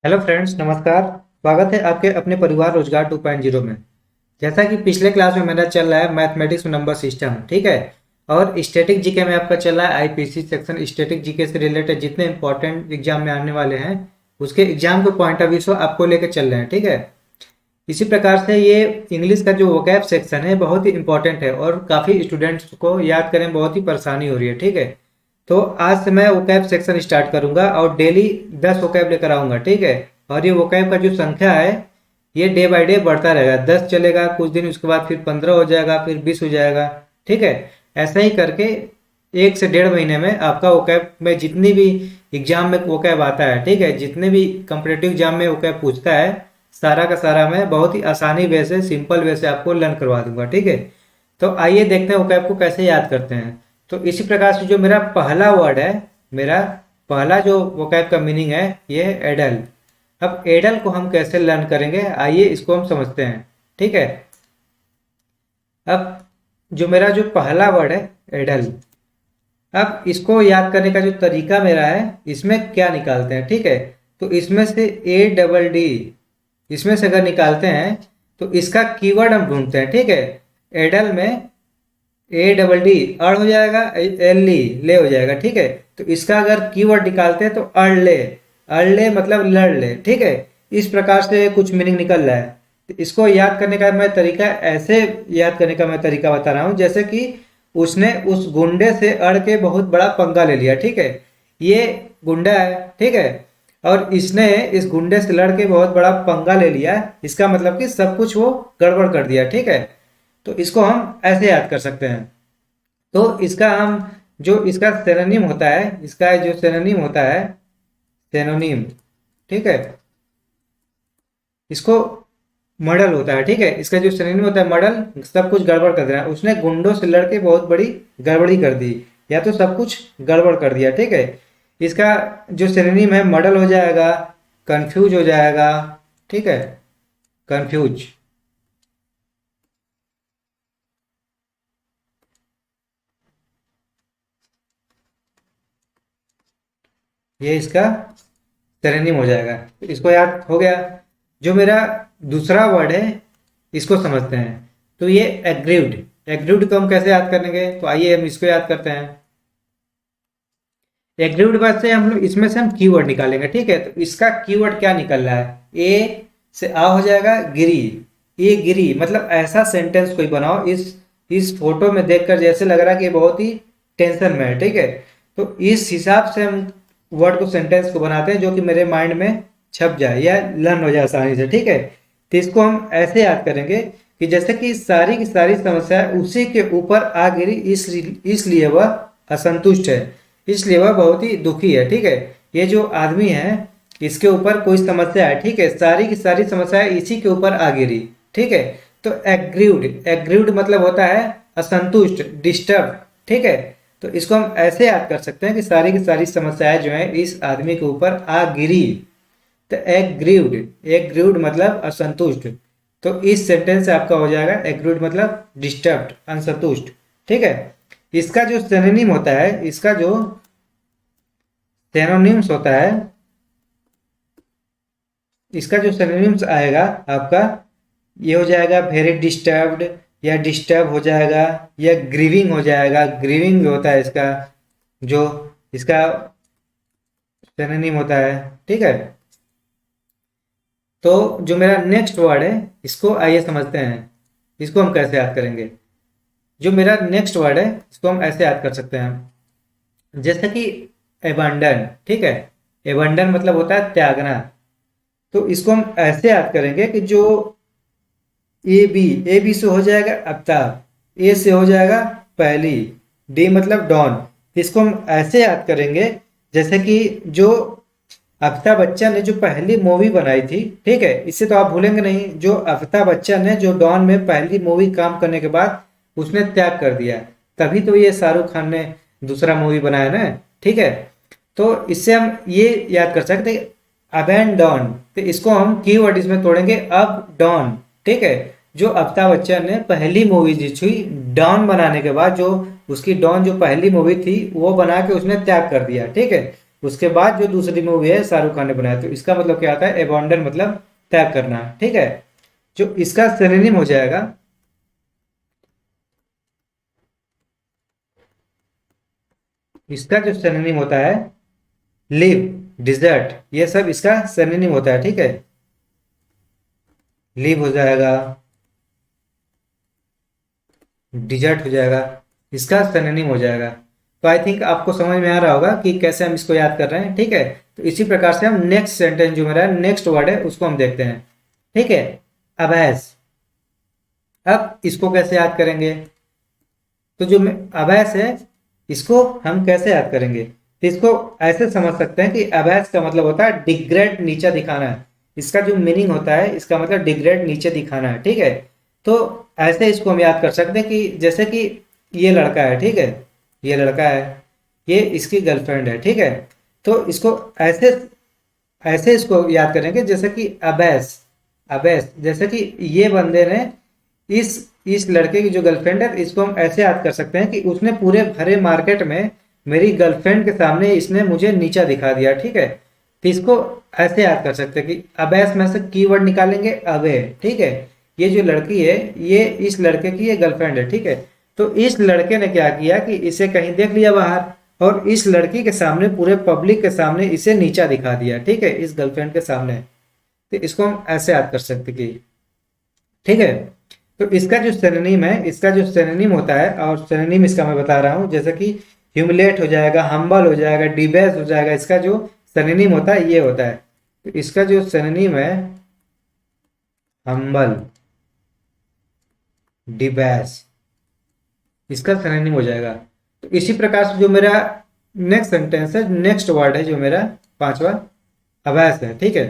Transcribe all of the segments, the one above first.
Hello friends, नमस्कार। स्वागत है आपके अपने परिवार रोजगार 2.0 में। जैसा कि पिछले क्लास में मेरा चल रहा है मैथमेटिक्स में नंबर सिस्टम, ठीक है। और स्टैटिक जीके में आपका चल रहा है आईपीसी सेक्शन। स्टैटिक जीके से रिलेटेड जितने इंपॉर्टेंट एग्जाम में आने वाले हैं उसके एग्जाम के पॉइंट ऑफ व्यू से आपको लेकर चल रहे हैं, ठीक है। इसी प्रकार से ये इंग्लिश का जो वोकैब सेक्शन है बहुत ही इंपॉर्टेंट है और काफ़ी स्टूडेंट्स को याद करने में बहुत ही परेशानी हो रही है, ठीक है। तो आज से मैं वोकैब सेक्शन स्टार्ट करूंगा और डेली 10 वोकैब लेकर आऊंगा, ठीक है। और ये वोकैब का जो संख्या है ये डे बाय डे बढ़ता रहेगा। 10 चलेगा कुछ दिन, उसके बाद फिर 15 हो जाएगा, फिर 20 हो जाएगा, ठीक है। ऐसा ही करके 1 से 1.5 महीने में आपका वोकैब में जितनी भी एग्जाम में वोकैब आता है, ठीक है, जितने भी कम्पिटेटिव एग्जाम में वोकैब पूछता है सारा का सारा मैं बहुत ही आसानी वे से, सिंपल वे से आपको लर्न करवा दूंगा, ठीक है। तो आइए देखते हैं वोकैब को कैसे याद करते हैं। तो इसी प्रकार से जो मेरा पहला वर्ड है, मेरा पहला जो वोकैब का मीनिंग है ये है एडल। अब एडल को हम कैसे लर्न करेंगे, आइए इसको हम समझते हैं, ठीक है। अब जो मेरा जो पहला वर्ड है एडल, अब इसको याद करने का जो तरीका मेरा है, इसमें क्या निकालते हैं, ठीक है। तो इसमें से ए डबल डी, इसमें से अगर निकालते हैं तो इसका कीवर्ड हम ढूंढते हैं, ठीक है। एडल में ए डबल डी अड़ हो जाएगा, एल ली ले हो जाएगा, ठीक है। तो इसका अगर कीवर्ड निकालते हैं तो अड़ले, अड़ले मतलब लड़ ले, ठीक है। इस प्रकार से कुछ मीनिंग निकल रहा है। तो इसको याद करने का मैं तरीका ऐसे याद करने का मैं तरीका बता रहा हूँ, जैसे कि उसने उस गुंडे से अड़ के बहुत बड़ा पंगा ले लिया, ठीक है। ये गुंडा है, ठीक है, और इसने इस गुंडे से लड़ के बहुत बड़ा पंगा ले लिया। इसका मतलब कि सब कुछ वो गड़बड़ कर दिया, ठीक है। तो इसको हम ऐसे याद कर सकते हैं। तो इसका हम जो इसका सिनोनिम होता है, इसका जो सिनोनिम होता है, सिनोनिम, ठीक है, इसको मॉडल होता है, ठीक है। इसका जो सिनोनिम होता है मॉडल, सब कुछ गड़बड़ कर देना। उसने गुंडों से लड़के बहुत बड़ी गड़बड़ी कर दी, या तो सब कुछ गड़बड़ कर दिया, ठीक है। इसका जो सिनोनिम है मॉडल हो जाएगा कंफ्यूज हो जाएगा, ठीक है, कंफ्यूज। ये इसका सिनोनिम हो जाएगा। तो इसको याद हो गया। जो मेरा दूसरा वर्ड है इसको समझते हैं। तो ये एग्रीव्ड, एग्रीव्ड को हम कैसे याद करेंगे, तो आइए हम इसको याद करते हैं। एग्रीव्ड बाद से हम लोग इसमें से हम कीवर्ड निकालेंगे, ठीक है। तो इसका कीवर्ड क्या निकल रहा है, ए से आ हो जाएगा गिरी। ए गिरी मतलब ऐसा सेंटेंस कोई बनाओ इस फोटो में देखकर जैसे लग रहा है कि बहुत ही टेंशन में है, ठीक है। तो इस हिसाब से हम वर्ड को, सेंटेंस को बनाते हैं जो कि मेरे माइंड में छप जाए या लर्न हो जाए आसानी से, ठीक है। तो इसको हम ऐसे याद करेंगे कि जैसे कि सारी की सारी समस्या उसी के ऊपर आ गिरी, इसलिए वह असंतुष्ट है, इसलिए वह बहुत ही दुखी है, ठीक है। ये जो आदमी है इसके ऊपर कोई समस्या है, ठीक है, सारी की सारी समस्याएं इसी के ऊपर आ गिरी, ठीक है। तो एग्रीव्ड, एग्रीव्ड मतलब होता है असंतुष्ट, डिस्टर्ब, ठीक है। तो इसको हम ऐसे याद कर सकते हैं कि सारी की सारी समस्याएं जो है इस आदमी के ऊपर आ गिरी। तो एग्रीव्ड, एग्रीव्ड मतलब असंतुष्ट। तो इस सेंटेंस से आपका हो जाएगा एग्रीव्ड मतलब डिस्टर्ब्ड, असंतुष्ट, ठीक है। इसका जो सिनोनिम होता है, इसका जो सिनोनिम्स होता है, इसका जो सिनोनिम्स आएगा आपका, ये हो जाएगा वेरी डिस्टर्ब्ड, या डिस्टर्ब हो जाएगा, या ग्रीविंग हो जाएगा। ग्रीविंग जो होता है इसका, जो इसका सिनोनिम होता है, ठीक है। तो जो मेरा नेक्स्ट वर्ड है इसको आइए समझते हैं, इसको हम कैसे याद करेंगे। जो मेरा नेक्स्ट वर्ड है इसको हम ऐसे याद कर सकते हैं, जैसे कि एबंडन, ठीक है। एबंडन मतलब होता है त्यागना। तो इसको हम ऐसे याद करेंगे कि जो ए बी से हो जाएगा आफ्ताब, ए से हो जाएगा पहली, डी मतलब डॉन। इसको हम ऐसे याद करेंगे जैसे कि जो अमिताभ बच्चन ने जो पहली मूवी बनाई थी, ठीक है, इससे तो आप भूलेंगे नहीं। जो अमिताभ बच्चन ने जो डॉन में पहली मूवी काम करने के बाद उसने त्याग कर दिया, तभी तो ये शाहरुख खान ने दूसरा मूवी बनाया ना, ठीक है। तो इससे हम ये याद कर सकते हैं अबैंडन। तो इसको हम कीवर्ड इसमें तोड़ेंगे अब डॉन, ठीक है। जो अमिताभ बच्चन ने पहली मूवी जी थी डॉन बनाने के बाद, जो उसकी डॉन जो पहली मूवी थी वो बना के उसने त्याग कर दिया, ठीक है। उसके बाद जो दूसरी मूवी है शाहरुख खान ने बनाया, तो इसका मतलब क्या आता है, एबॉन्डन मतलब त्याग करना, ठीक है। जो इसका सिनोनिम हो जाएगा, इसका जो सिनोनिम होता है लिव, डिजर्ट, ये सब इसका सिनोनिम होता है, ठीक है। लिव हो जाएगा, डिजर्ट हो जाएगा, इसका सिनोनिम हो जाएगा। तो आई थिंक आपको समझ में आ रहा होगा कि कैसे हम इसको याद कर रहे हैं, ठीक है। तो इसी प्रकार से हम नेक्स्ट सेंटेंस जो मेरा नेक्स्ट वर्ड है उसको हम देखते हैं, ठीक है। अभैस, अब इसको कैसे याद करेंगे, तो जो अभैस है इसको हम कैसे याद करेंगे, तो इसको ऐसे समझ सकते हैं कि अभैस का मतलब होता है डिग्रेड, नीचा दिखाना है। इसका जो मीनिंग होता है, इसका मतलब डिग्रेड, नीचे दिखाना है, ठीक है। तो ऐसे इसको हम याद कर सकते हैं कि जैसे कि ये लड़का है, ठीक है, ये लड़का है, ये इसकी गर्लफ्रेंड है, ठीक है। तो इसको ऐसे ऐसे इसको याद करेंगे जैसे कि अबैस, अबैस जैसे कि ये बंदे ने इस लड़के की जो गर्लफ्रेंड है, इसको हम ऐसे याद कर सकते हैं कि उसने पूरे भरे मार्केट में मेरी गर्लफ्रेंड के सामने इसने मुझे नीचा दिखा दिया, ठीक है। तो इसको ऐसे याद कर सकते हैं कि अबैस में से कीवर्ड निकालेंगे अबे, ठीक है। ये जो लड़की है, ये इस लड़के की ये गर्लफ्रेंड है, ठीक है। तो इस लड़के ने क्या किया कि इसे कहीं देख लिया बाहर, और इस लड़की के सामने, पूरे पब्लिक के सामने इसे नीचा दिखा दिया, ठीक है, इस गर्लफ्रेंड के सामने। तो इसको हम ऐसे याद कर सकते कि, ठीक है। तो इसका जो सिनोनिम है, इसका जो सिनोनिम होता है, और सिनोनिम इसका मैं बता रहा हूं, जैसे कि ह्यूमिलेट हो जाएगा, हम्बल हो जाएगा, डिबेस हो जाएगा, इसका जो सिनोनिम होता है ये होता है। तो इसका जो सिनोनिम है हम्बल, डिबेस, इसका सिनोनिम हो जाएगा। तो इसी प्रकार से जो मेरा नेक्स्ट सेंटेंस है, नेक्स्ट वर्ड है जो मेरा पांचवा, अभ्यास है, ठीक है।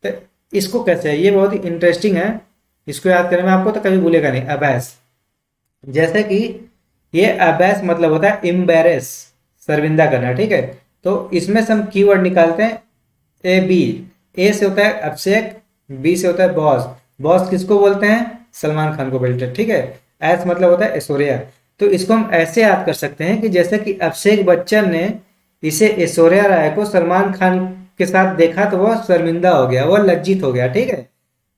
तो इसको कैसे है, ये बहुत ही इंटरेस्टिंग है, इसको याद करने में आपको तो कभी भूलेगा नहीं। अभ्यास, जैसे कि ये अभ्यास मतलब होता है एम्बेरेस, शर्मिंदा करना, ठीक है। तो इसमें से हम कीवर्ड निकालते हैं ए बी। ए से होता है अभिषेक, बी से होता है बॉस। बॉस किसको बोलते हैं, सलमान खान को बोलते हैं, ठीक है। एस मतलब होता है ऐश्वर्या। तो इसको हम ऐसे याद कर सकते हैं कि जैसे कि अभिषेक बच्चन ने इसे ऐश्वर्या राय को सलमान खान के साथ देखा तो वह शर्मिंदा हो गया, वह लज्जित हो गया, ठीक है।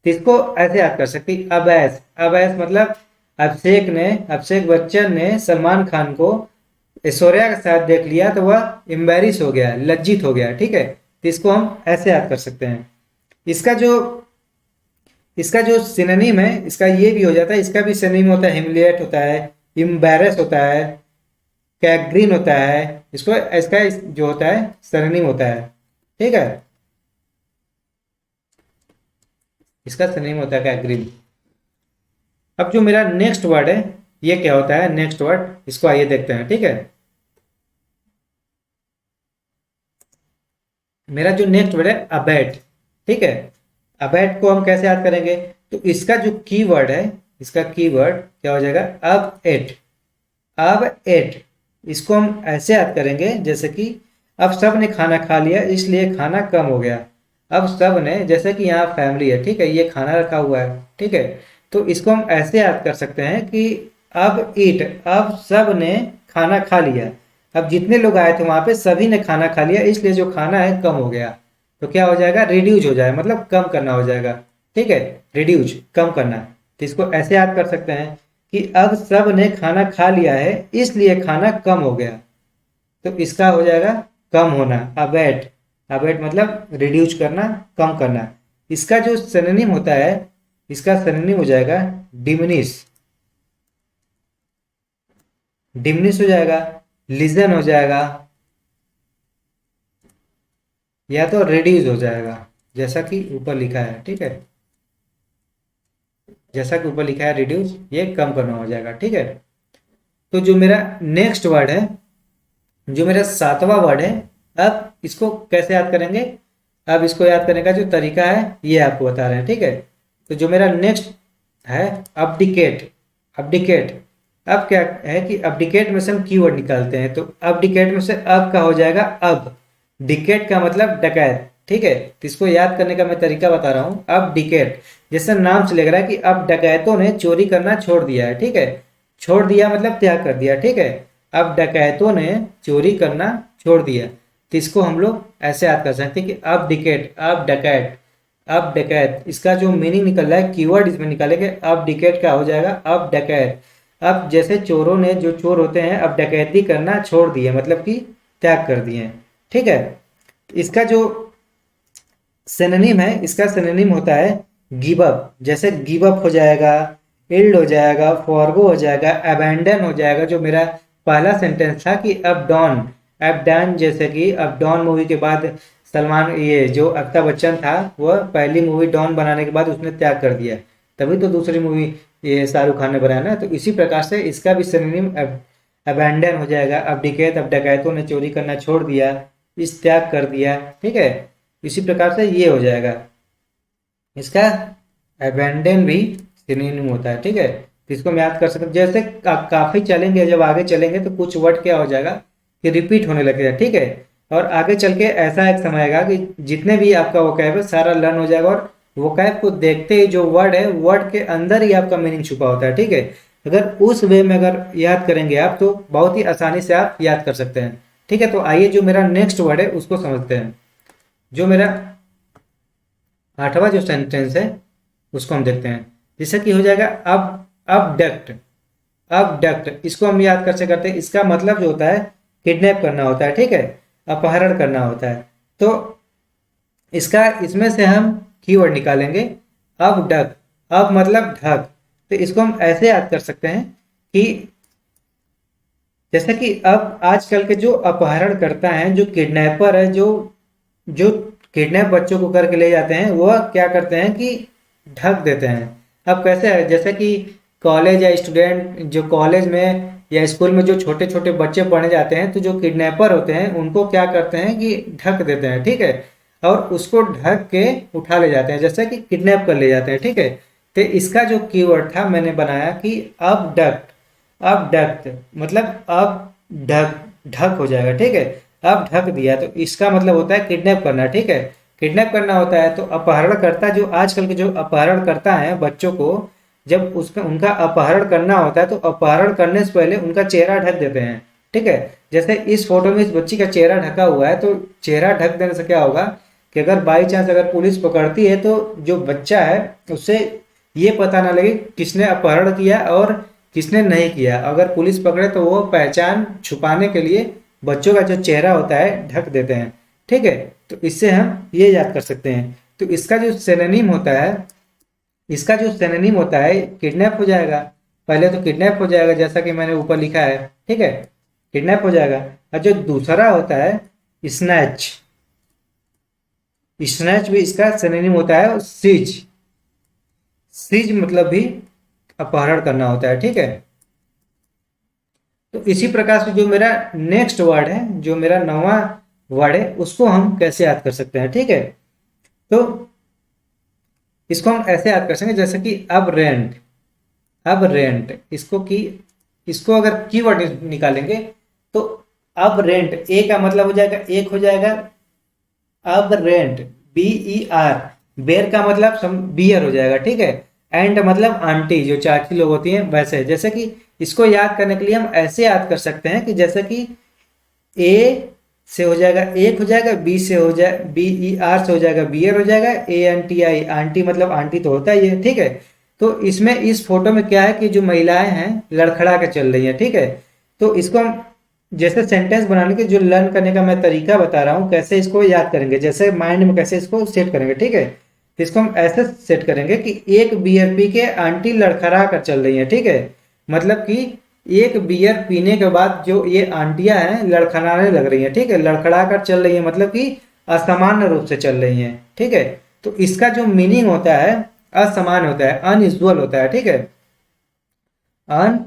तो इसको ऐसे याद कर सकते हैं, अबैस, अबैस मतलब अभिषेक बच्चन ने सलमान खान को ऐश्वर्या के साथ देख लिया तो वह एम्बेरिस हो गया, लज्जित हो गया, ठीक है। तो इसको हम ऐसे याद कर सकते हैं। इसका जो इसका जो सिनोनिम है, इसका ये भी हो जाता है, इसका भी सिनोनिम होता है हिमलिएट होता है, इम्बेरस होता है, कैग्रीन होता है। इसको इसका जो होता है सिनोनिम होता है, ठीक है, इसका सिनोनिम होता है कैग्रीन। अब जो मेरा नेक्स्ट वर्ड है ये क्या होता है, नेक्स्ट वर्ड, इसको आइए देखते हैं, ठीक है। मेरा जो नेक्स्ट वर्ड है अबैट, ठीक है। अबैट को हम कैसे याद करेंगे, तो इसका जो कीवर्ड है, इसका कीवर्ड क्या हो जाएगा, अब एट, अब एट। इसको हम ऐसे याद करेंगे जैसे कि अब सब ने खाना खा लिया इसलिए खाना कम हो गया। अब सब ने, जैसे कि यहाँ फैमिली है, ठीक है, ये खाना रखा हुआ है, ठीक है। तो इसको हम ऐसे याद कर सकते हैं कि अब ईट, अब सब ने खाना खा लिया, अब जितने लोग आए थे वहां पे सभी ने खाना खा लिया इसलिए जो खाना है कम हो गया। तो क्या हो जाएगा, रिड्यूज हो जाएगा, मतलब कम करना हो जाएगा, ठीक है, रिड्यूज, कम करना। तो इसको ऐसे याद कर सकते हैं कि अब सब ने खाना खा लिया है इसलिए खाना कम हो गया। तो इसका हो जाएगा कम होना, अबैट, अबैट मतलब रिड्यूस करना, कम करना। इसका जो सिनोनिम होता है, इसका सिनोनिम हो जाएगा डिमिनिश, डिमिनिश हो जाएगा, लिजन हो जाएगा, या तो रिड्यूस हो जाएगा, जैसा कि ऊपर लिखा है, ठीक है, जैसा कि ऊपर लिखा है रिड्यूस, ये कम करना हो जाएगा, ठीक है। तो जो मेरा नेक्स्ट वर्ड है, जो मेरा सातवां वर्ड है, अब इसको कैसे याद करेंगे, अब इसको याद करने का जो तरीका है ये आपको बता रहे हैं, ठीक है। तो जो मेरा नेक्स्ट है अब्डिकेट, अब्डिकेट। अब क्या है कि अब्डिकेट में से हम कीवर्ड निकालते हैं, तो अब्डिकेट में से अब का हो जाएगा अब, डिकेट का मतलब डकैत, ठीक है। तो इसको याद करने का मैं तरीका बता रहा हूँ, अब डिकेट, जैसे नाम से लग रहा है कि अब डकैतों ने चोरी करना छोड़ दिया है, ठीक है, छोड़ दिया मतलब त्याग कर दिया, ठीक है। अब डकैतों ने चोरी करना छोड़ दिया। तो इसको हम लोग ऐसे याद कर सकते हैं कि अब डिकेट, अब डकैत, अब डकैत, इसका जो मीनिंग निकल रहा है कीवर्ड इसमें निकालेंगे। अब डिकेट क्या हो जाएगा, अब डकैत। अब जैसे चोरों ने, जो चोर होते हैं, अब डकैती करना छोड़ दिए, मतलब कि त्याग कर दिए हैं। ठीक है, इसका जो सिनोनिम है, इसका सिनोनिम होता है गिव अप। जैसे गिव अप हो जाएगा, इल्ड हो जाएगा, फॉरगो हो जाएगा, अबैंडन हो जाएगा। जो मेरा पहला सेंटेंस था कि अब डॉन, अब डन, जैसे कि अब डॉन मूवी के बाद सलमान, ये जो अमिताभ बच्चन था, वह पहली मूवी डॉन बनाने के बाद उसने त्याग कर दिया, तभी तो दूसरी मूवी ये शाहरुख खान ने बनाया ना। तो इसी प्रकार से इसका भी सिनोनिम अबैंडन हो जाएगा। अब डिकैत, अब डकैतों ने चोरी करना छोड़ दिया, इस त्याग कर दिया। ठीक है, इसी प्रकार से ये हो जाएगा। इसका अबैंडन भी सिनोनिम होता है। ठीक है, तो इसको हम याद कर सकते हैं। जैसे काफी चलेंगे, जब आगे चलेंगे तो कुछ वर्ड क्या हो जाएगा कि रिपीट होने लगेगा। ठीक है, और आगे चल के ऐसा एक समय आएगा कि जितने भी आपका वोकैब है सारा लर्न हो जाएगा, और वोकैब को देखते ही जो वर्ड है, वर्ड के अंदर ही आपका मीनिंग छुपा होता है। ठीक है, अगर उस वे में अगर याद करेंगे आप तो बहुत ही आसानी से आप याद कर सकते हैं। ठीक है, तो आइए जो मेरा नेक्स्ट वर्ड है उसको समझते हैं। जो मेरा आठवां जो सेंटेंस है उसको हम देखते हैं। जैसे कि हो जाएगा अब अबडक्ट, अबडक्ट, इसको हम याद कैसे करते हैं। इसका मतलब जो होता है किडनैप करना होता है। ठीक है, अपहरण करना होता है। तो इसका, इसमें से हम कीवर्ड निकालेंगे अब डक। अब मतलब ढक, तो इसको हम ऐसे याद कर सकते हैं कि जैसे कि अब आजकल के जो अपहरण करता है, जो किडनैपर है, जो जो किडनैप बच्चों को करके ले जाते हैं, वह क्या करते हैं कि ढक देते हैं। अब कैसे है, जैसे कि कॉलेज या स्टूडेंट जो कॉलेज में या स्कूल में जो छोटे छोटे बच्चे पढ़ने जाते हैं, तो जो किडनैपर होते हैं उनको क्या करते हैं कि ढक देते हैं। ठीक है, और उसको ढक के उठा ले जाते हैं, जैसे कि किडनैप कर ले जाते हैं। ठीक है, तो इसका जो कीवर्ड था मैंने बनाया कि अब डक, अब ढक मतलब अब ढक, ढक हो जाएगा। ठीक है, अब ढक दिया, तो इसका मतलब होता है किडनैप करना। ठीक है, किडनैप करना होता है। तो अपहरणकर्ता, जो आजकल के जो अपहरण करता है बच्चों को, जब उसका उनका अपहरण करना होता है तो अपहरण करने से पहले उनका चेहरा ढक देते हैं। ठीक है, जैसे इस फोटो में इस बच्ची का चेहरा ढका हुआ है, तो चेहरा ढक देने से क्या होगा कि अगर बाई चांस अगर पुलिस पकड़ती है तो जो बच्चा है उससे ये पता ना लगे किसने अपहरण किया और किसने नहीं किया। अगर पुलिस पकड़े तो वो पहचान छुपाने के लिए बच्चों का जो चेहरा होता है ढक देते हैं। ठीक है, तो इससे हम ये याद कर सकते हैं। तो इसका जो सिनोनिम होता है, इसका जो सिनोनिम होता है किडनैप हो जाएगा। पहले तो किडनैप हो जाएगा जैसा कि मैंने ऊपर लिखा है। ठीक है, किडनैप हो जाएगा। और जो दूसरा होता है स्नैच, स्नैच भी इसका सिनोनिम होता है सीज। सीज मतलब भी अपहरण करना होता है। ठीक है, तो इसी प्रकार से जो मेरा नेक्स्ट वर्ड है, जो मेरा नौवां वर्ड है, उसको हम कैसे याद कर सकते हैं। ठीक है, तो इसको हम ऐसे याद कर सकते हैं जैसे कि अब रेंट, अब रेंट, इसको की, इसको अगर कीवर्ड निकालेंगे तो अब रेंट, ए का मतलब हो जाएगा एक, हो जाएगा अब रेंट, बी ई आर, बेर का मतलब बियर हो जाएगा। ठीक है, एंड मतलब आंटी, जो चाची लोग होती हैं वैसे। जैसे कि इसको याद करने के लिए हम ऐसे याद कर सकते हैं कि जैसे कि ए से हो जाएगा एक, हो जाएगा बी से हो जाए, बी ई आर से हो जाएगा बियर हो जाएगा, A N T I, aunty मतलब आंटी तो होता ही है। ठीक है, तो इसमें इस फोटो में क्या है कि जो महिलाएं हैं लड़खड़ा के चल रही हैं। ठीक है, तो इसको हम जैसे सेंटेंस बनाने के जो लर्न करने का मैं तरीका बता रहा हूँ, कैसे इसको याद करेंगे, जैसे माइंड में कैसे इसको सेट करेंगे। ठीक है, तो इसको हम ऐसे सेट करेंगे कि एक बियर पी के आंटी लड़खड़ा कर चल रही है। ठीक है, मतलब कि एक बियर पीने के बाद जो ये आंटियां हैं लड़खड़ाने लग रही हैं। ठीक है, लड़खड़ा कर चल रही है मतलब कि असामान्य रूप से चल रही हैं। ठीक है, तो इसका जो मीनिंग होता है असामान्य होता है, अनयूजुअल होता है। ठीक है, अन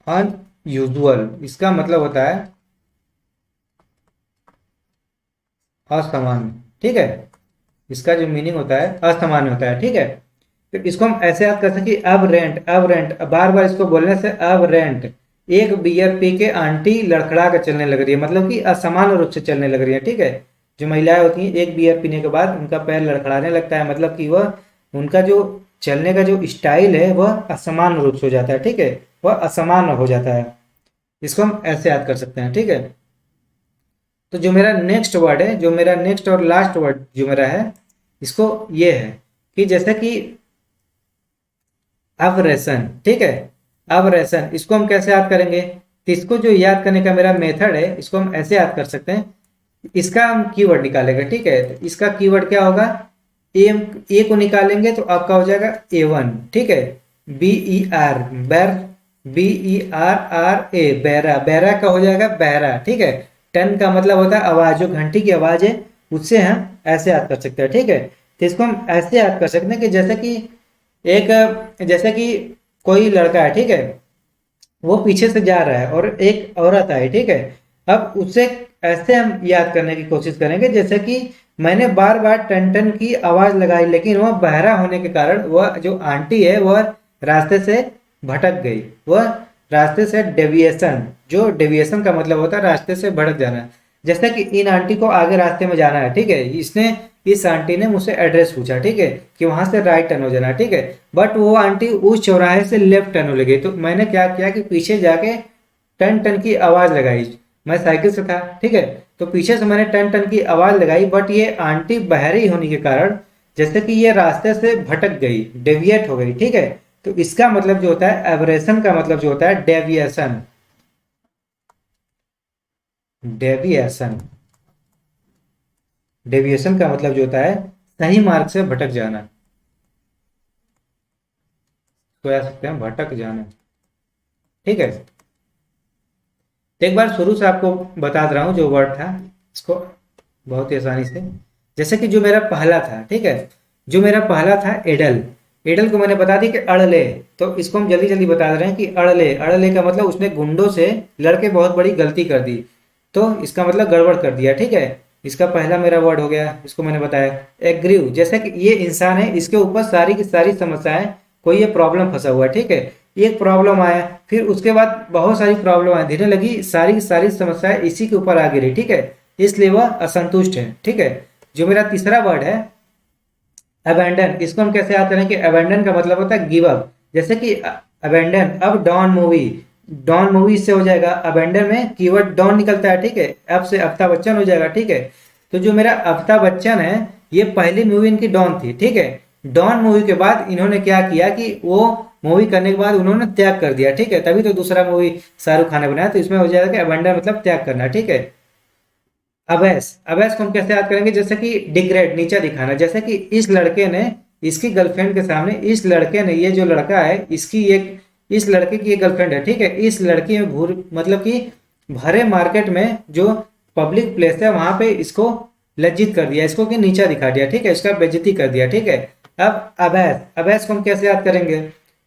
अनयूजुअल, इसका मतलब होता है असामान्य। ठीक है, इसका जो मीनिंग होता है असामान्य होता है। ठीक है, तो इसको हम ऐसे याद कर सकते हैं कि अब रेंट, अब रेंट, बार बार इसको बोलने से अब रेंट, एक बियर पी के आंटी लड़खड़ा कर चलने लग रही है, मतलब कि असामान्य रूप से चलने लग रही है। ठीक है, जो महिलाएं होती हैं एक बियर पीने के बाद उनका पैर लड़खड़ाने लगता है, मतलब कि वह, उनका जो चलने का जो स्टाइल है वह असामान्य रूप से हो जाता है। ठीक है, वह असामान्य हो जाता है। इसको हम ऐसे याद कर सकते हैं। ठीक है, तो जो मेरा नेक्स्ट वर्ड है, जो मेरा नेक्स्ट और लास्ट वर्ड जो मेरा है, इसको ये है कि जैसे कि अवरेशन, ठीक है, अवरेशन इसको हम कैसे याद करेंगे? तो इसको जो याद करने का मेरा मेथड है, इसको हम ऐसे याद कर सकते हैं। इसका हम कीवर्ड निकालेंगे, ठीक है। तो इसका कीवर्ड क्या होगा? ए को निकालेंगे तो आपका हो जाएगा A1, ठीक है। BER, बैर, BERRA, बैरा, बैरा का हो जाएगा बहरा, ठीक है। टन का मतलब होता है आवाज, जो घंटी की आवाज है उससे हम ऐसे याद कर सकते हैं, ठीक है। तो इसको हम ऐसे याद कर सकते हैं कि जैसे कि कोई लड़का है, ठीक है, वो पीछे से जा रहा है और एक औरत आई, ठीक है। अब उससे ऐसे हम याद करने की कोशिश करेंगे जैसे कि मैंने बार बार टन टन की आवाज लगाई, लेकिन वह बहरा होने के कारण वह जो आंटी है वह रास्ते से भटक गई। वह रास्ते से डेविएशन, जो डेविएशन का मतलब होता है रास्ते से भटक जाना। जैसे कि इन आंटी को आगे रास्ते में जाना है, ठीक है। इस आंटी ने मुझसे एड्रेस पूछा, ठीक है, कि वहां से राइट टर्न हो जाना, ठीक है। बट वो आंटी उस चौराहे से लेफ्ट टर्न हो लगी, तो मैंने क्या किया कि पीछे जाके टन टन की आवाज लगाई। मैं साइकिल से था, ठीक है, तो पीछे से मैंने टन टन की आवाज लगाई, बट ये आंटी बहरी होने के कारण जैसे कि ये रास्ते से भटक गई, डेविएट हो गई, ठीक है। तो इसका मतलब जो होता है एबरेशन का मतलब जो होता है डेविएशन, डेविएशन, डेविएशन का मतलब जो होता है सही मार्ग से भटक जाना, तो कह सकते हैं भटक जाना, ठीक है। तो एक बार शुरू से आपको बता दे रहा हूँ जो वर्ड था इसको बहुत ही आसानी से। जैसे कि जो मेरा पहला था, ठीक है, जो मेरा पहला था एडल, एडल को मैंने बता दी कि अड़ले, तो इसको हम जल्दी जल्दी बता रहे हैं कि अड़ले, अड़ले का मतलब उसने गुंडों से लड़के बहुत बड़ी गलती कर दी, तो इसका मतलब गड़बड़ कर दिया, ठीक है। इसका पहला मेरा वर्ड हो गया, इसको मैंने बताया। एग्रीव, जैसे कि ये इंसान है, इसके ऊपर सारी की सारी समस्याएं, कोई ये प्रॉब्लम फंसा हुआ है, ठीक है। एक प्रॉब्लम आया, फिर उसके बाद बहुत सारी प्रॉब्लम आई, धीरे लगी, सारी की सारी समस्याएं इसी के ऊपर आ गिरी, ठीक है, इसलिए वह असंतुष्ट है, ठीक है। जो मेरा तीसरा वर्ड है अबेंडन, इसको हम कैसे याद करें कि अबेंडन का मतलब होता है गिव अप। जैसे कि अबेंडन, अब डॉन मूवी, डॉन मूवी से हो जाएगा, अबेंडन में कीवर्ड डॉन निकलता है, ठीक है, अब से अमिताभ बच्चन हो जाएगा, ठीक है। तो जो मेरा अमिताभ बच्चन है, ये पहली मूवी इनकी डॉन थी, ठीक है। डॉन मूवी के बाद इन्होंने क्या किया कि वो मूवी करने के बाद उन्होंने त्याग कर दिया, ठीक है, तभी तो दूसरा मूवी शाहरुख खान ने बनाया, तो इसमें हो जाएगा कि अबेंडन मतलब त्याग करना, ठीक है। अभैस, अभैस को हम कैसे याद करेंगे? जैसे कि डिग्रेड, नीचा दिखाना। जैसे कि इस लड़के ने इसकी गर्लफ्रेंड के सामने, इस लड़के ने, ये जो लड़का है इसकी एक, इस लड़के की एक गर्लफ्रेंड है, ठीक है, इस लड़की में भूर मतलब कि भरे मार्केट में जो पब्लिक प्लेस है वहां पे इसको लज्जित कर दिया, इसको कि नीचा दिखा दिया, ठीक है, इसका बेइज्जती कर दिया, ठीक है। अब अभैस, अभैस को हम कैसे याद करेंगे?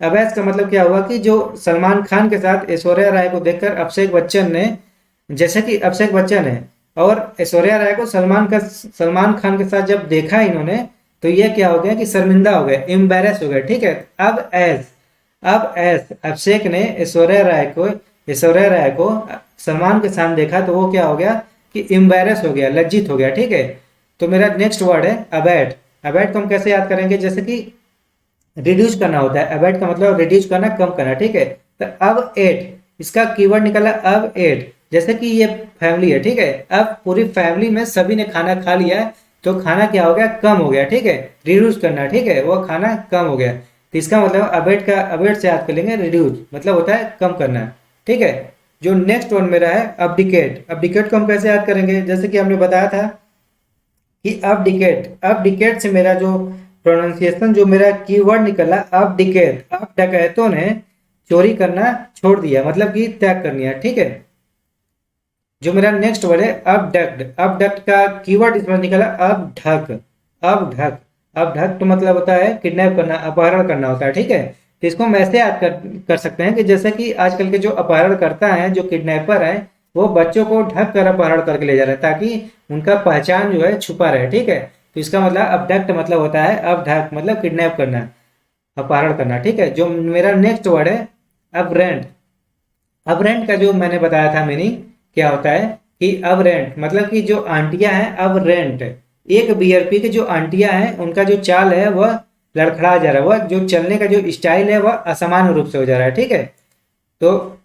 अभैस का मतलब क्या हुआ कि जो सलमान खान के साथ ऐश्वर्या राय को देखकर अभिषेक बच्चन ने, जैसे कि अभिषेक बच्चन है और ऐश्वर्या राय को सलमान खान के साथ जब देखा इन्होंने, तो ये क्या हो गया कि शर्मिंदा हो गए, एम्बेरस हो गए, ठीक है। अब एस अभिषेक ने ऐश्वर्या राय को सलमान के सामने देखा, तो वो क्या हो गया कि एम्बेरस हो गया, लज्जित हो गया, ठीक है। तो मेरा नेक्स्ट वर्ड है अबैट, अबैट को हम कैसे याद करेंगे? जैसे कि रिड्यूस करना होता है, अवॉइड का मतलब रिड्यूस करना, कम करना, ठीक है। तो अब एट, इसका कीवर्ड निकला अब एट। जैसे कि ये फैमिली है, ठीक है, अब पूरी फैमिली में सभी ने खाना खा लिया है, तो खाना क्या हो गया? कम हो गया, ठीक है, रिड्यूस करना, ठीक है, वो खाना कम हो गया। तो इसका मतलब अवॉइड का, अवॉइड से याद कर लेंगे, रिड्यूस मतलब होता है कम करना, ठीक है। जो नेक्स्ट वन मेरा है अबडिकेट, अबडिकेट को हम कैसे याद करेंगे? जैसे कि हमने बताया था कि अबडिकेट, अबडिकेट से मेरा जो प्रोनाउंसिएशन, जो मेरा कीवर्ड निकला अबडिकेट, अब डकैतों ने चोरी करना छोड़ दिया, मतलब कि त्याग कर दिया, ठीक है। जो मेरा नेक्स्ट वर्ड है अबडक्ट, अबडक्ट का कीवर्ड इसमें निकला अबढक, अबढक, अबढक तो मतलब होता है किडनैप करना, अपहरण करना होता है, ठीक है। तो इसको हम ऐसे याद कर सकते हैं कि जैसे कि आजकल के जो अपहरणकर्ता हैं, जो किडनैपर हैं, वो बच्चों को ढक कर अपहरण करके ले जा रहे हैं ताकि उनका पहचान जो है छुपा रहे, ठीक है। तो इसका मतलब अबडक्ट मतलब होता है अबढक मतलब किडनैप करना, अपहरण करना, ठीक है। जो मेरा नेक्स्ट वर्ड है अबरेंट, अबरेंट का जो मैंने बताया था मीनिंग क्या होता है कि अबरेंट मतलब कि जो आंटियां हैं, अबरेंट, एक बीआरपी के जो आंटियां हैं उनका जो चाल है वह लड़खड़ा जा रहा है, वह जो चलने का जो स्टाइल है वह असामान्य रूप से हो जा रहा है, ठीक है। तो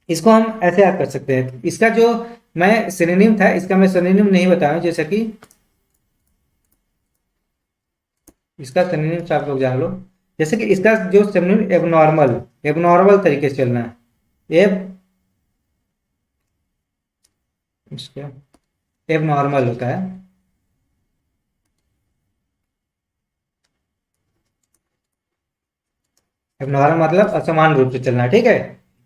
इसको हम ऐसे याद कर सकते हैं। इसका जो मैं सिनोनिम था, इसका मैं सिनोनिम नहीं बताया, जैसे कि इसका सिनोनिम आप लोग जान लो। जैसे कि इसका जो सिनोनिम एबनॉर्मल, एबनॉर्मल तरीके से चलना है। एब इसका एबनॉर्मल होता है। एबनॉर्मल मतलब असमान रूप से चलना, ठीक है।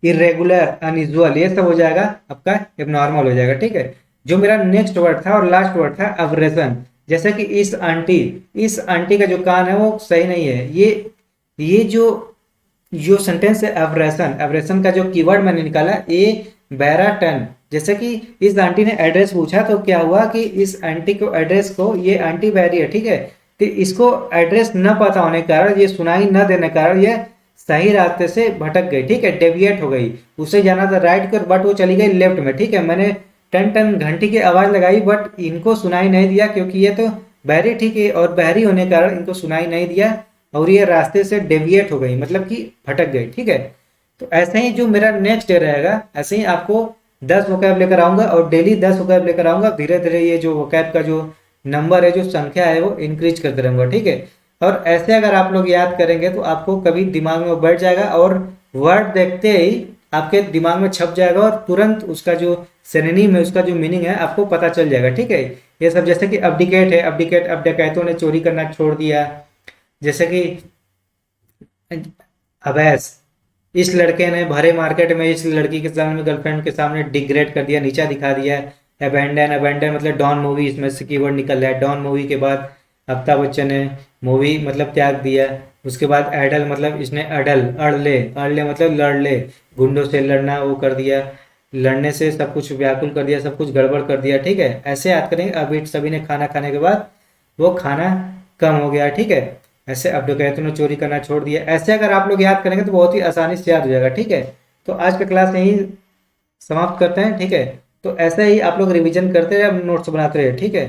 इरेगुलर, अनयूजुअल, ये सब हो जाएगा आपका एबनॉर्मल हो जाएगा, ठीक है। जो मेरा नेक्स्ट वर्ड था और लास्ट वर्ड था अब्रेशन। जैसे कि इस आंटी का जो कान है वो सही नहीं है। ये जो जो सेंटेंस है एब्रेशन, एब्रेशन का जो कीवर्ड मैंने निकाला ए बैराटन। जैसे कि इस आंटी ने एड्रेस पूछा तो क्या हुआ कि इस आंटी को एड्रेस को, ये आंटी बैरी है, ठीक है। तो इसको एड्रेस न पता होने के कारण, ये सुनाई न देने के कारण ये सही रास्ते से भटक गई, ठीक है, डेविएट हो गई। उसे जाना था राइट कर, बट वो चली गई लेफ्ट में, ठीक है। मैंने टन टन घंटी की आवाज लगाई बट इनको सुनाई नहीं दिया, क्योंकि ये तो बहरी, ठीक है, और बहरी होने के कारण इनको सुनाई नहीं दिया और ये रास्ते से डेविएट हो गई, मतलब कि भटक गई, ठीक है। तो ऐसे ही जो मेरा नेक्स्ट डे रहेगा, ऐसे ही आपको 10 वोकैब लेकर आऊंगा और डेली 10 वोकैब लेकर आऊंगा। धीरे धीरे ये जो वोकैब का जो नंबर है, जो संख्या है, वो इंक्रीज करते रहूंगा, ठीक है। और ऐसे अगर आप लोग याद करेंगे तो आपको कभी दिमाग में बैठ जाएगा और वर्ड देखते ही आपके दिमाग में छप जाएगा और तुरंत उसका जो सिनोनिम है, उसका जो मीनिंग है, आपको पता चल जाएगा, ठीक है। ये सब जैसे कि अब्डिकेट है, अब्डिकेट, अब डकैतों ने चोरी करना छोड़ दिया। जैसे कि अवैस, इस लड़के ने भरे मार्केट में इस लड़की के सामने, गर्लफ्रेंड के सामने डिग्रेड कर दिया, नीचा दिखा दिया। अबैंडन, अबैंडन मतलब डॉन मूवी, इसमें से कीवर्ड निकल रहा है। डॉन मूवी के बाद अमिताभ बच्चन ने मूवी मतलब त्याग दिया। उसके बाद एडल मतलब इसने अडल, अड़ले, अड़ले मतलब लड़ ले, गुंडों से लड़ना वो कर दिया। लड़ने से सब कुछ व्याकुल कर दिया, सब कुछ गड़बड़ कर दिया, ठीक है। ऐसे याद करेंगे। अभी सभी ने खाना खाने के बाद वो खाना कम हो गया, ठीक है। ऐसे अब डकैतों ने चोरी करना छोड़ दिया। ऐसे अगर आप लोग याद करेंगे तो बहुत ही आसानी से याद हो जाएगा, ठीक है। तो आज का क्लास यही समाप्त करते हैं, ठीक है। तो ऐसे ही आप लोग रिवीजन करते रहे, नोट्स बनाते रहे, ठीक है।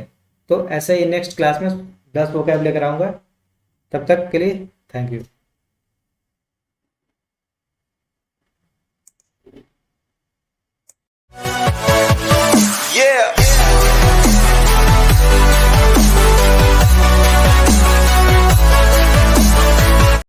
तो ऐसे ही नेक्स्ट क्लास में 10 वोकैब लेकर आऊंगा। तब तक के लिए थैंक यू।